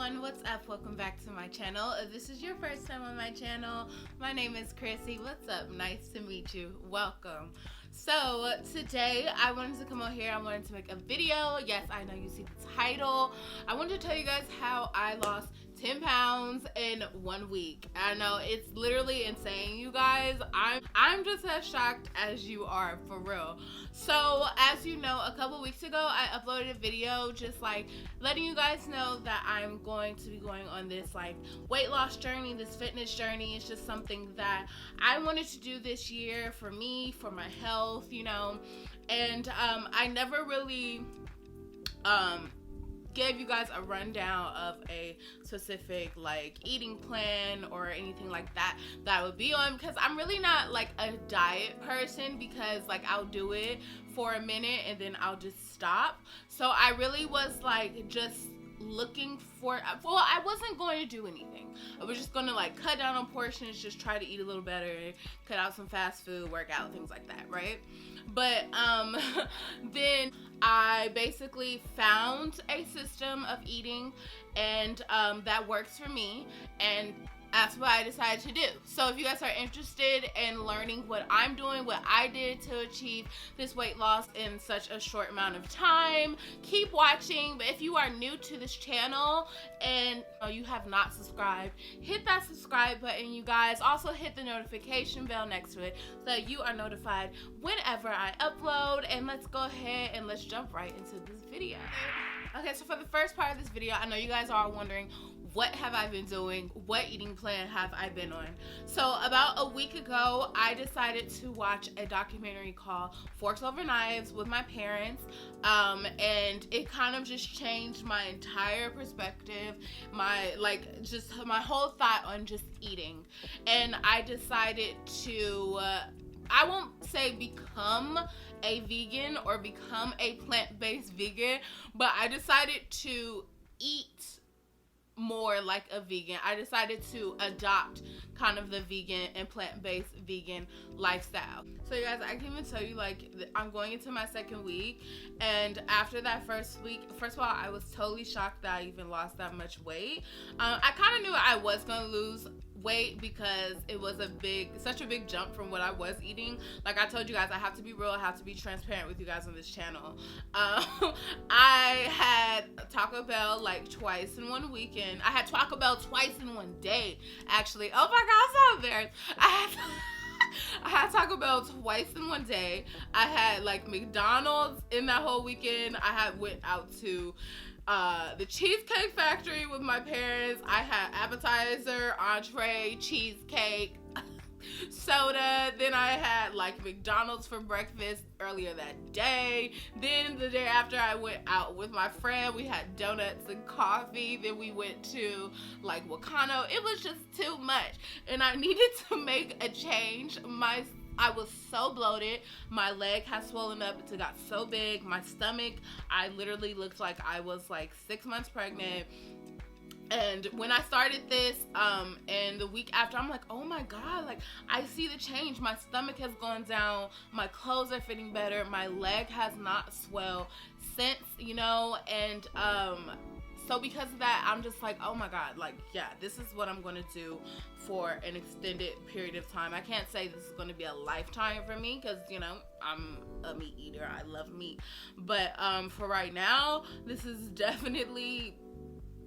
everyone, what's up? Welcome back to my channel. If this is your first time on my channel, my name is Chrissy. What's up? Nice to meet you. Welcome. So today I wanted to come on here. I wanted to make a video. Yes, I know you see the title. I wanted to tell you guys how I lost 10 pounds in 1 week. I know it's literally insane, you guys. I'm just as shocked as you are, for real. So as you know, a couple weeks ago I uploaded a video just like letting you guys know that I'm going to be going on this like weight loss journey, this fitness journey. It's just something that I wanted to do this year for me, for my health, you know. And I never really gave you guys a rundown of a specific like eating plan or anything like that I would be on, because I'm really not like a diet person, because like I'll do it for a minute and then I'll just stop. So I really was like just looking for, well, I wasn't going to do anything. I was just going to like cut down on portions, just try to eat a little better, cut out some fast food, work out, things like that, right? But then I basically found a system of eating, and that works for me, and that's what I decided to do. So if you guys are interested in learning what I'm doing, what I did to achieve this weight loss in such a short amount of time, keep watching. But if you are new to this channel and you have not subscribed, hit that subscribe button, you guys. Also hit the notification bell next to it so that you are notified whenever I upload. And let's go ahead and let's jump right into this video. Okay, so for the first part of this video, I know you guys are wondering, what have I been doing? What eating plan have I been on? So about a week ago, I decided to watch a documentary called Forks Over Knives with my parents. And it kind of just changed my entire perspective, my whole thought on just eating. And I decided to, I won't say become a vegan or become a plant-based vegan, but I decided to eat more like a vegan. I decided to adopt kind of the vegan and plant-based vegan lifestyle. So you guys, I can even tell you, like, I'm going into my second week, and after that first week, first of all, I was totally shocked that I even lost that much weight. I kind of knew I was going to lose weight because it was such a big jump from what I was eating. Like I told you guys, I have to be real, I have to be transparent with you guys on this channel. I had Taco Bell like twice in 1 weekend. I had Taco Bell twice in 1 day, actually. Oh my god, I'm so embarrassed. I had Taco Bell twice in 1 day. I had like McDonald's in that whole weekend. I went out to the Cheesecake Factory with my parents. I had appetizer, entree, cheesecake, soda. Then I had like McDonald's for breakfast earlier that day. Then the day after, I went out with my friend. We had donuts and coffee. Then we went to like Wakano. It was just too much, and I needed to make a change. I was so bloated. My leg has swollen up. It got so big. My stomach, I literally looked like I was like 6 months pregnant. And when I started this, and the week after, I'm like, oh my god, like I see the change. My stomach has gone down. My clothes are fitting better. My leg has not swelled since, you know, and so because of that, I'm just like, oh my god, like, yeah, this is what I'm going to do for an extended period of time. I can't say this is going to be a lifetime for me because, you know, I'm a meat eater. I love meat. But for right now, this is definitely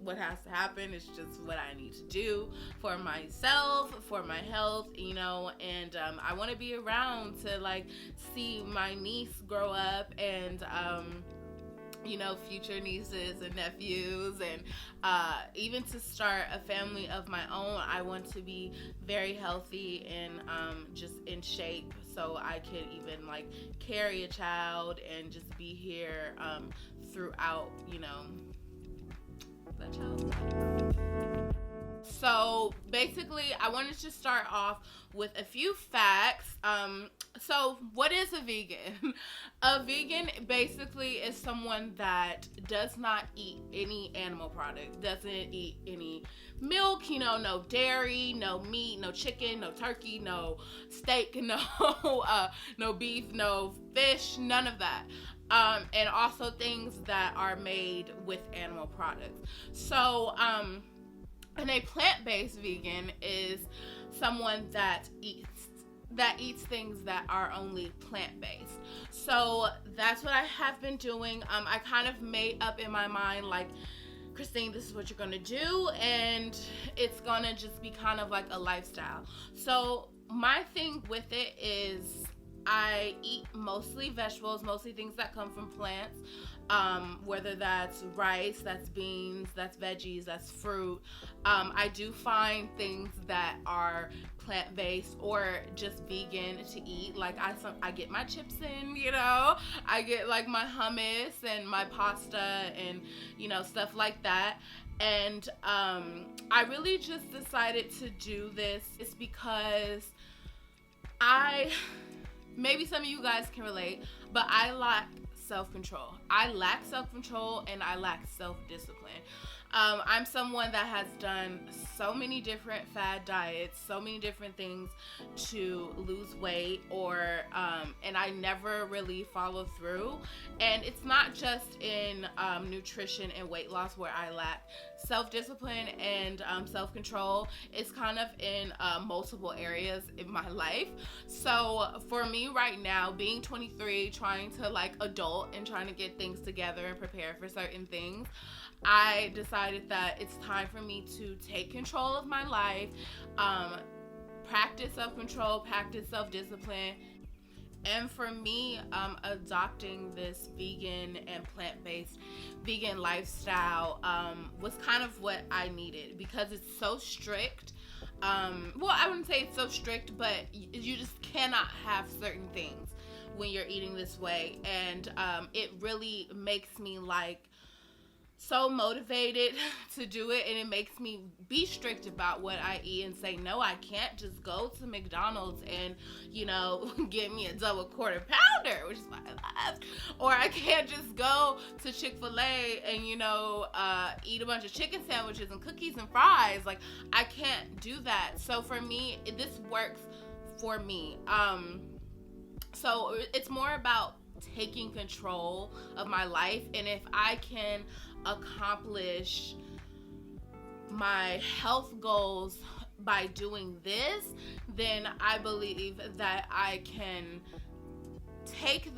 what has to happen. It's just what I need to do for myself, for my health, you know. And I want to be around to like see my niece grow up, and you know, future nieces and nephews, and even to start a family of my own. I want to be very healthy and just in shape, so I could even like carry a child and just be here throughout, you know, the child's life. So basically, I wanted to start off with a few facts. So what is a vegan? A vegan basically is someone that does not eat any animal product, doesn't eat any milk, no dairy, no meat, no chicken, no turkey, no steak, no beef, no fish, none of that. And also things that are made with animal products. So, and a plant-based vegan is someone that eats things that are only plant-based. So that's what I have been doing. I kind of made up in my mind, like, Christine, this is what you're gonna do, and it's gonna just be kind of like a lifestyle. So my thing with it is I eat mostly vegetables, mostly things that come from plants, whether that's rice, that's beans, that's veggies, that's fruit. I do find things that are plant-based or just vegan to eat. Like I get my chips in, I get like my hummus and my pasta and stuff like that. And I really just decided to do this. It's because maybe some of you guys can relate, but I lack self-control. I lack self-control and I lack self-discipline. I'm someone that has done so many different fad diets, so many different things to lose weight, and I never really follow through. And it's not just in nutrition and weight loss where I lack self-discipline and self-control. It's kind of in multiple areas in my life. So for me right now, being 23, trying to like adult and trying to get things together and prepare for certain things, I decided that it's time for me to take control of my life, practice self-control, practice self-discipline. And for me, adopting this vegan and plant-based vegan lifestyle was kind of what I needed, because it's so strict. Well, I wouldn't say it's so strict, but you just cannot have certain things when you're eating this way. And it really makes me like so motivated to do it, and it makes me be strict about what I eat and say, no, I can't just go to McDonald's and get me a double quarter pounder, which is what I love, or I can't just go to Chick-fil-A and eat a bunch of chicken sandwiches and cookies and fries. Like, I can't do that. So for me, this works for me. So it's more about taking control of my life, and if I can accomplish my health goals by doing this, then I believe that I can take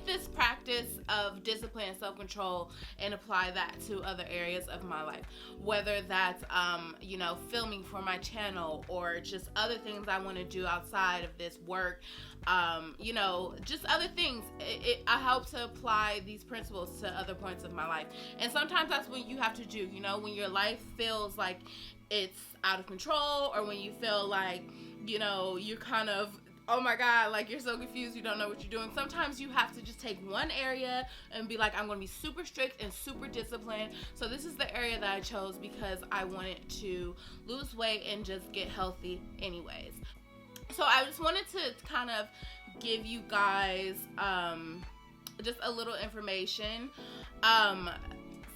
this practice of discipline and self-control and apply that to other areas of my life, whether that's filming for my channel or just other things I want to do outside of this work, just other things. I hope to apply these principles to other points of my life. And sometimes that's what you have to do, when your life feels like it's out of control, or when you feel like you're kind of, oh my God, like you're so confused, you don't know what you're doing. Sometimes you have to just take one area and be like, I'm going to be super strict and super disciplined. So this is the area that I chose because I wanted to lose weight and just get healthy anyways. So I just wanted to kind of give you guys just a little information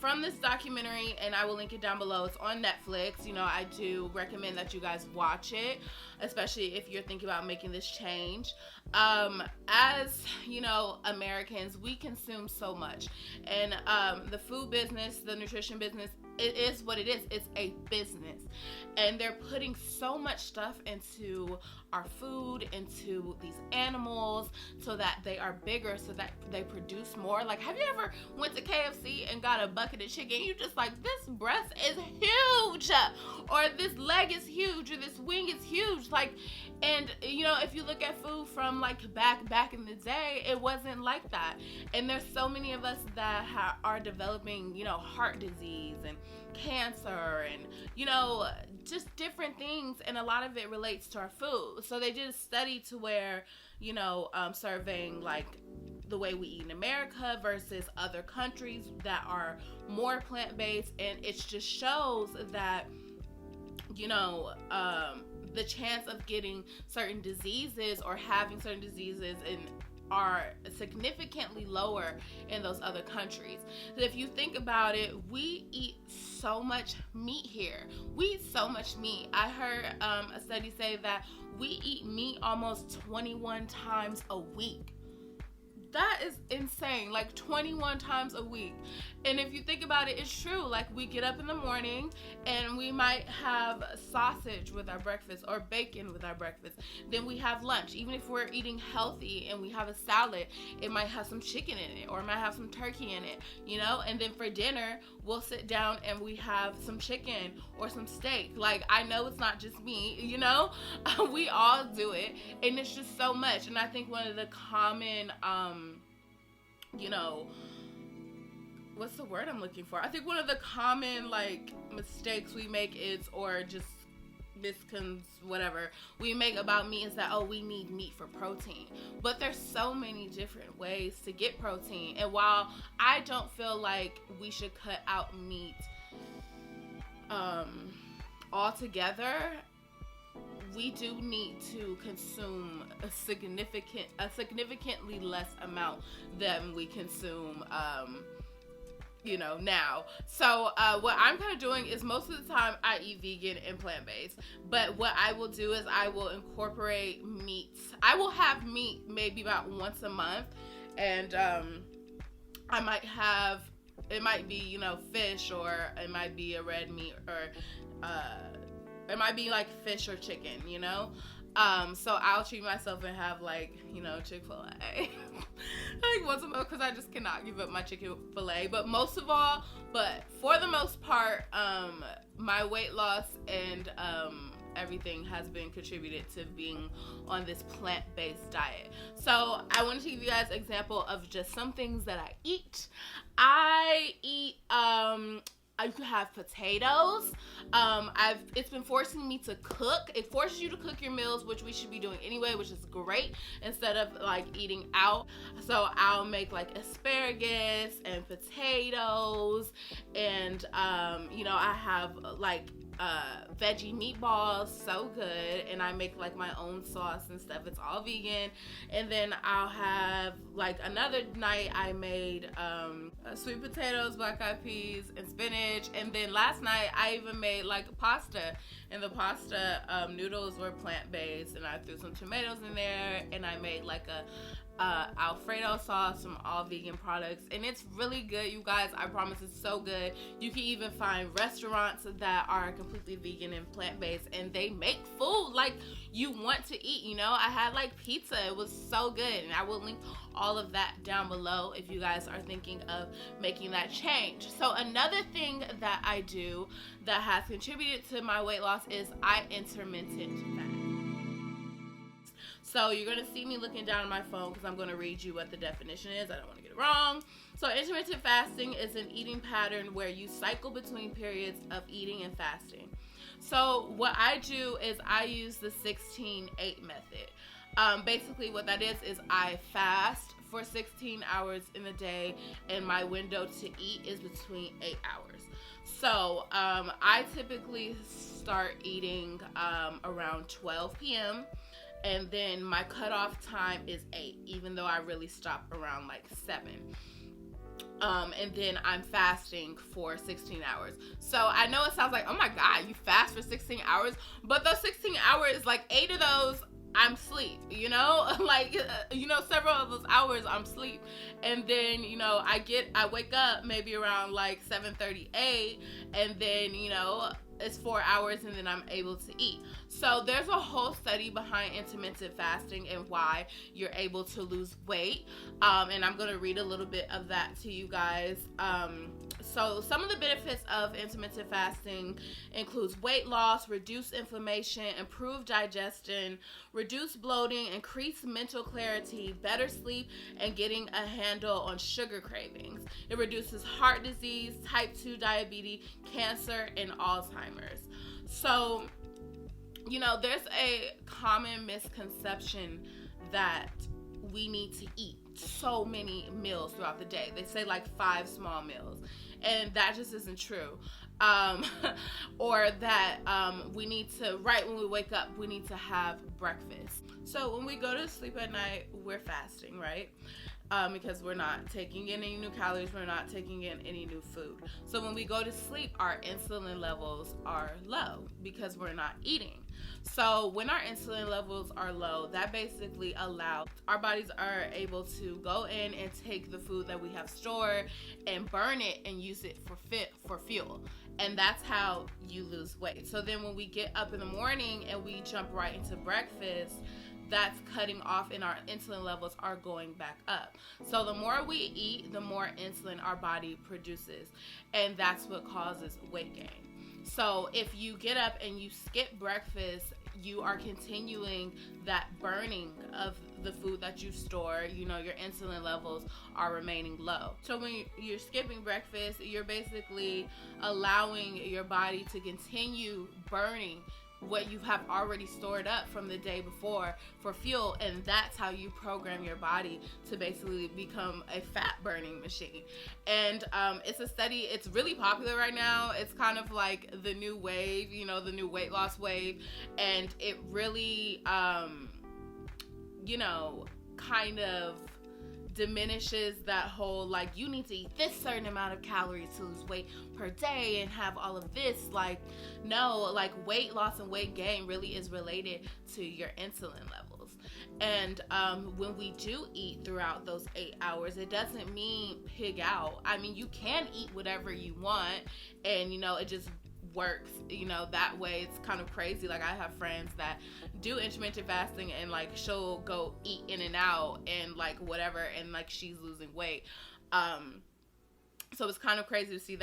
from this documentary, and I will link it down below. It's on Netflix. I do recommend that you guys watch it, especially if you're thinking about making this change. As Americans, we consume so much, and the food business, the nutrition business, it is what it is. It's a business, and they're putting so much stuff into our food, into these animals, so that they are bigger, so that they produce more. Like, have you ever went to KFC and got a bucket of chicken? You just like, this breast is huge, or this leg is huge, or this wing is huge. Like, and if you look at food from like back in the day, it wasn't like that. And there's so many of us that are developing heart disease and cancer and just different things, and a lot of it relates to our food. So they did a study to where surveying like the way we eat in America versus other countries that are more plant-based, and it just shows that you know, the chance of getting certain diseases or having certain diseases are significantly lower in those other countries. So if you think about it, we eat so much meat here. We eat so much meat. I heard a study say that we eat meat almost 21 times a week. That is insane, like 21 times a week. And if you think about it, it's true. Like, we get up in the morning and we might have sausage with our breakfast or bacon with our breakfast. Then we have lunch. Even if we're eating healthy and we have a salad, it might have some chicken in it or it might have some turkey in it, you know? And then for dinner, we'll sit down and we have some chicken or some steak. Like, I know it's not just me, you know? We all do it. And it's just so much. And I think one of the common, you know, what's the word I'm looking for? I think one of the common, like, mistakes we make is, or just whatever we make about meat is that, oh, we need meat for protein. But there's so many different ways to get protein. And while I don't feel like we should cut out meat altogether, we do need to consume a significantly less amount than we consume, you know, now. So what I'm kind of doing is most of the time I eat vegan and plant-based. But what I will do is I will incorporate meats. I will have meat maybe about once a month. And I might have, it might be, you know, fish, or it might be a red meat, or it might be like fish or chicken, you know? So I'll treat myself and have, like, you know, Chick-fil-A like once a month, because I just cannot give up my Chick-fil-A. But for the most part, my weight loss and everything has been contributed to being on this plant-based diet. So I wanted to give you guys an example of just some things that I eat. I eat, you can have potatoes. It's been forcing me to cook. It forces you to cook your meals, which we should be doing anyway, which is great, instead of like eating out. So I'll make like asparagus and potatoes, and you know, I have like veggie meatballs, so good, and I make like my own sauce and stuff. It's all vegan. And then I'll have, like, another night I made sweet potatoes, black eyed peas, and spinach. And then last night I even made like pasta, and the pasta noodles were plant-based, and I threw some tomatoes in there, and I made like a Alfredo sauce from all vegan products, and it's really good, you guys. I promise, it's so good. You can even find restaurants that are completely vegan and plant-based, and they make food like you want to eat, you know? I had like pizza, it was so good, and I will link all of that down below if you guys are thinking of making that change. So another thing that I do that has contributed to my weight loss is I intermittent fast. So you're going to see me looking down at my phone because I'm going to read you what the definition is. I don't want to get it wrong. So intermittent fasting is an eating pattern where you cycle between periods of eating and fasting. So what I do is I use the 16-8 method. Basically what that is I fast for 16 hours in a day, and my window to eat is between 8 hours. So I typically start eating around 12 p.m. and then my cutoff time is 8, even though I really stop around like 7. And then I'm fasting for 16 hours. So I know it sounds like, oh my God, you fast for 16 hours, but those 16 hours, like 8 of those, I'm sleep, you know, like, you know, several of those hours I'm sleep. And then, you know, I wake up maybe around like 7:38, and then, you know, it's 4 hours, and then I'm able to eat. So there's a whole study behind intermittent fasting and why you're able to lose weight. And I'm going to read a little bit of that to you guys. So some of the benefits of intermittent fasting includes weight loss, reduced inflammation, improved digestion, reduced bloating, increased mental clarity, better sleep, and getting a handle on sugar cravings. It reduces heart disease, type 2 diabetes, cancer, and Alzheimer's. So, you know, there's a common misconception that we need to eat so many meals throughout the day. They say like 5 small meals, and that just isn't true. or that we need to, right when we wake up, we need to have breakfast. So when we go to sleep at night, we're fasting, right? Because we're not taking in any new calories, we're not taking in any new food. So when we go to sleep, our insulin levels are low because we're not eating. So when our insulin levels are low, that basically allows our bodies are able to go in and take the food that we have stored and burn it and use it for fuel. And that's how you lose weight. So then when we get up in the morning and we jump right into breakfast, that's cutting off and our insulin levels are going back up. So the more we eat, the more insulin our body produces. And that's what causes weight gain. So if you get up and you skip breakfast, you are continuing that burning of the food that you store. You know, your insulin levels are remaining low. So when you're skipping breakfast, you're basically allowing your body to continue burning what you have already stored up from the day before for fuel, and that's how you program your body to basically become a fat burning machine. And it's a study, it's really popular right now. It's kind of like the new wave, you know, the new weight loss wave, and it really you know, kind of diminishes that whole like you need to eat this certain amount of calories to lose weight per day and have all of this. Like, no, like weight loss and weight gain really is related to your insulin levels. And when we do eat throughout those 8 hours, it doesn't mean pig out. I mean, you can eat whatever you want, and you know, it just works, you know, that way. It's kind of crazy. Like, I have friends that do intermittent fasting and like she'll go eat in and out and like whatever, and like she's losing weight. So it's kind of crazy to see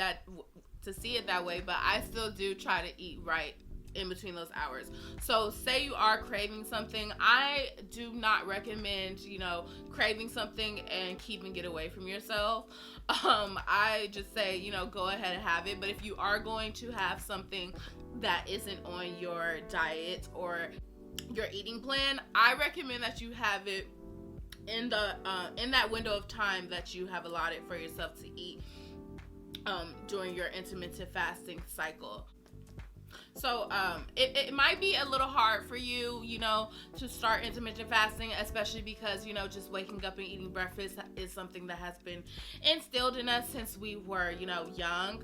it that way, but I still do try to eat right in between those hours. So say you are craving something, I do not recommend, you know, craving something and keeping it away from yourself. I just say, you know, go ahead and have it. But if you are going to have something that isn't on your diet or your eating plan, I recommend that you have it in that window of time that you have allotted for yourself to eat during your intermittent fasting cycle. So it might be a little hard for you, you know, to start intermittent fasting, especially because, you know, just waking up and eating breakfast is something that has been instilled in us since we were, you know, young.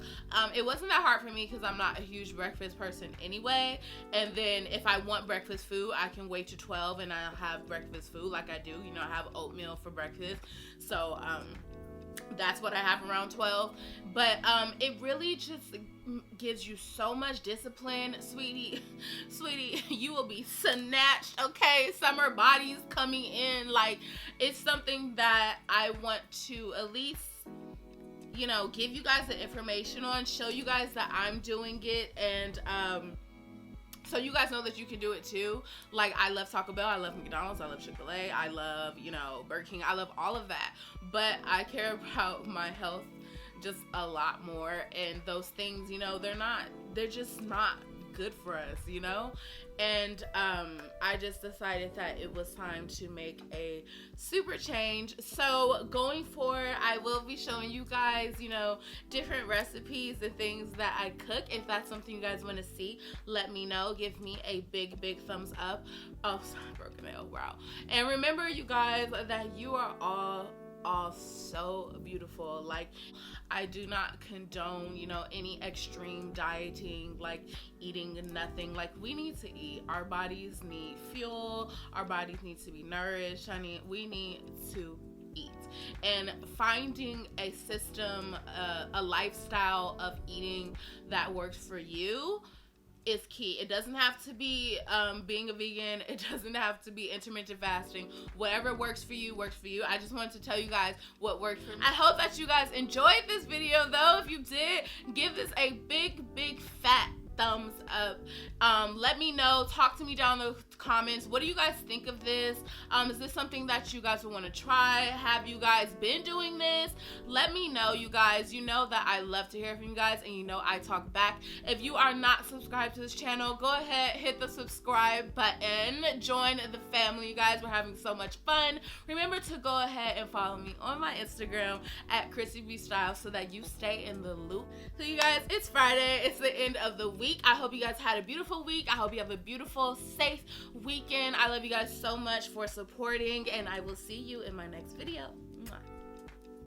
It wasn't that hard for me because I'm not a huge breakfast person anyway. And then if I want breakfast food, I can wait to 12 and I'll have breakfast food like I do. You know, I have oatmeal for breakfast. So that's what I have around 12. But it really just gives you so much discipline, sweetie, you will be snatched, okay? Summer bodies coming in. Like, it's something that I want to at least, you know, give you guys the information on, show you guys that I'm doing it, and so you guys know that you can do it too. Like, I love Taco Bell, I love McDonald's, I love Chick-fil-A, I love, you know, Burger King, I love all of that. But I care about my health just a lot more, and those things, you know, they're just not good for us, you know. And I just decided that it was time to make a super change. So going forward, I will be showing you guys, you know, different recipes and things that I cook. If that's something you guys want to see, let me know. Give me a big thumbs up. Oh, sorry, broken nail, wow. And remember, you guys, that you are all so beautiful. Like, I do not condone, you know, any extreme dieting, like eating nothing. Like, we need to eat. Our bodies need fuel. Our bodies need to be nourished, honey. We need to eat. And finding a system, a lifestyle of eating that works for you is key. It doesn't have to be being a vegan. It doesn't have to be intermittent fasting. Whatever works for you, works for you. I just wanted to tell you guys what worked for me. I hope that you guys enjoyed this video, though. If you did, give this a big fat thumbs up. Let me know. Talk to me down in the comments, what do you guys think of this? Is this something that you guys would want to try? Have you guys been doing this? Let me know, you guys. You know that I love to hear from you guys, and you know I talk back. If you are not subscribed to this channel, go ahead, hit the subscribe button, join the family, you guys. We're having so much fun. Remember to go ahead and follow me on my Instagram at ChrissyBStyle so that you stay in the loop. So you guys, it's Friday, it's the end of the week. I hope you guys had a beautiful week. I hope you have a beautiful, safe weekend. I love you guys so much for supporting, and I will see you in my next video.